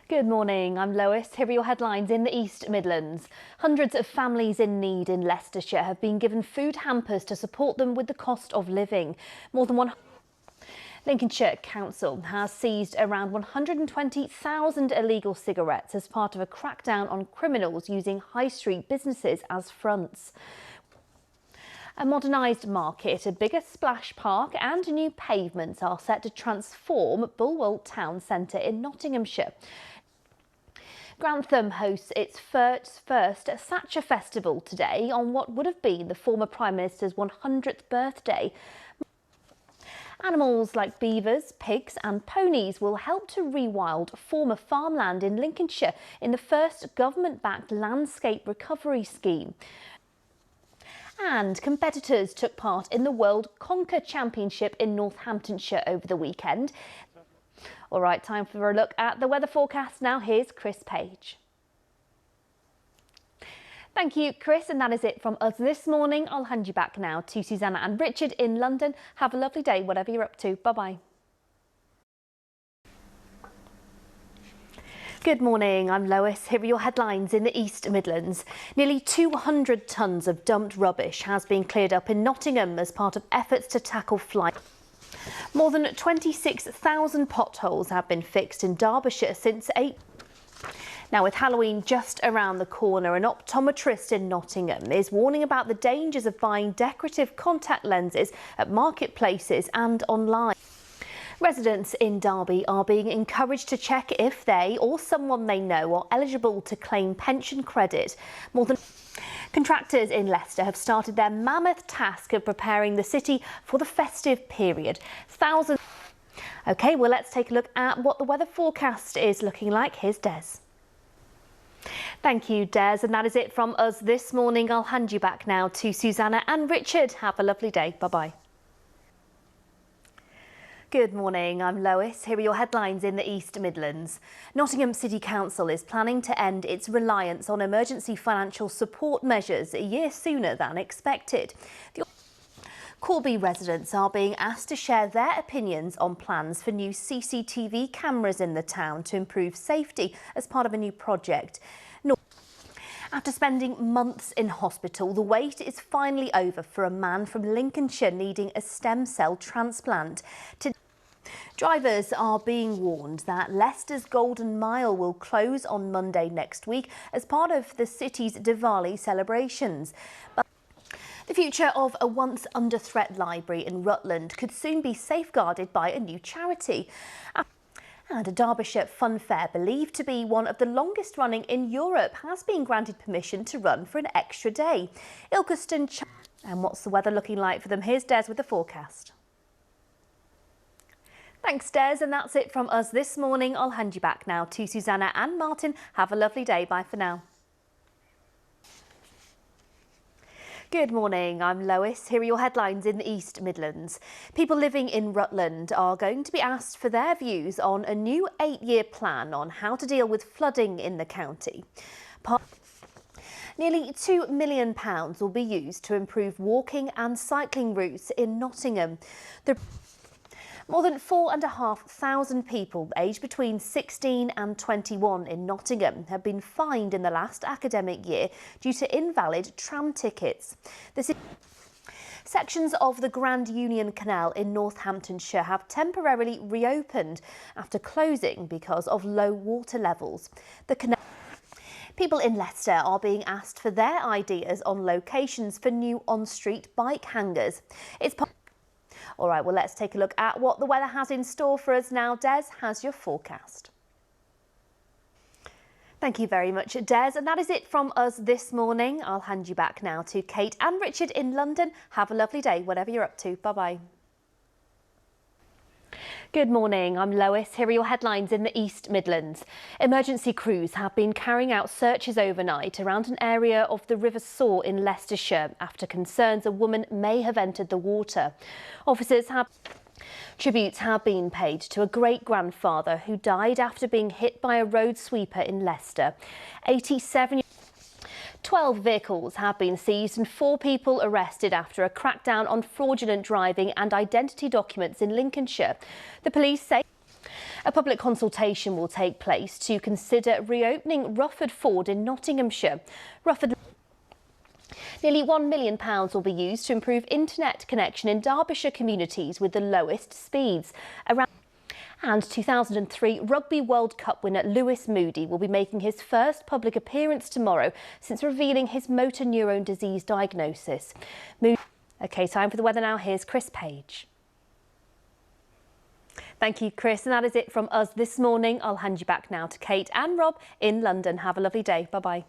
Good morning, I'm Lois. Here are your headlines in the East Midlands. Hundreds of families in need in Leicestershire have been given food hampers to support them with the cost of living. More than one Lincolnshire Council has seized around 120,000 illegal cigarettes as part of a crackdown on criminals using high street businesses as fronts. A modernised market, a bigger splash park and new pavements are set to transform Bulwell Town Centre in Nottinghamshire. Grantham hosts its first Thatcher Festival today on what would have been the former Prime Minister's 100th birthday. Animals like beavers, pigs and ponies will help to rewild former farmland in Lincolnshire in the first government-backed landscape recovery scheme. And competitors took part in the World Conker Championship in Northamptonshire over the weekend. All right, time for a look at the weather forecast now. Here's Chris Page. Thank you, Chris, and that is it from us this morning. I'll hand you back now to Susanna and Richard in London. Have a lovely day, whatever you're up to. Bye-bye. Good morning, I'm Lois. Here are your headlines in the East Midlands. Nearly 200 tonnes of dumped rubbish has been cleared up in Nottingham as part of efforts to tackle flight. More than 26,000 potholes have been fixed in Derbyshire since April. Now, with Halloween just around the corner, an optometrist in Nottingham is warning about the dangers of buying decorative contact lenses at marketplaces and online. Residents in Derby are being encouraged to check if they or someone they know are eligible to claim pension credit. Contractors in Leicester have started their mammoth task of preparing the city for the festive period. Thousands. OK, well, let's take a look at what the weather forecast is looking like. Here's Des. Thank you, Des, and that is it from us this morning. I'll hand you back now to Susanna and Richard. Have a lovely day. Bye-bye. Good morning, I'm Lois. Here are your headlines in the East Midlands. Nottingham City Council is planning to end its reliance on emergency financial support measures a year sooner than expected. Corby residents are being asked to share their opinions on plans for new CCTV cameras in the town to improve safety as part of a new project. After spending months in hospital, the wait is finally over for a man from Lincolnshire needing a stem cell transplant. Drivers are being warned that Leicester's Golden Mile will close on Monday next week as part of the city's Diwali celebrations. But the future of a once under threat library in Rutland could soon be safeguarded by a new charity. And a Derbyshire fun fair, believed to be one of the longest running in Europe, has been granted permission to run for an extra day. Ilkeston. And what's the weather looking like for them? Here's Des with the forecast. Thanks, Des, and that's it from us this morning. I'll hand you back now to Susanna and Martin. Have a lovely day. Bye for now. Good morning, I'm Lois. Here are your headlines in the East Midlands. People living in Rutland are going to be asked for their views on a new 8-year plan on how to deal with flooding in the county. Nearly £2 million will be used to improve walking and cycling routes in Nottingham. More than 4,500 people aged between 16 and 21 in Nottingham have been fined in the last academic year due to invalid tram tickets. Sections of the Grand Union Canal in Northamptonshire have temporarily reopened after closing because of low water levels. People in Leicester are being asked for their ideas on locations for new on-street bike hangars. All right, well, let's take a look at what the weather has in store for us now. Des has your forecast. Thank you very much, Des. And that is it from us this morning. I'll hand you back now to Kate and Richard in London. Have a lovely day, whatever you're up to. Bye-bye. Good morning, I'm Lois. Here are your headlines in the East Midlands. Emergency crews have been carrying out searches overnight around an area of the River Soar in Leicestershire after concerns a woman may have entered the water. Tributes have been paid to a great-grandfather who died after being hit by a road sweeper in Leicester. 12 vehicles have been seized and 4 people arrested after a crackdown on fraudulent driving and identity documents in Lincolnshire. The police say A public consultation will take place to consider reopening Rufford Ford in Nottinghamshire. Nearly £1 million will be used to improve internet connection in Derbyshire communities with the lowest speeds. And 2003 Rugby World Cup winner Lewis Moody will be making his first public appearance tomorrow since revealing his motor neurone disease diagnosis. OK, time for the weather now. Here's Chris Page. Thank you, Chris. And that is it from us this morning. I'll hand you back now to Kate and Rob in London. Have a lovely day. Bye-bye.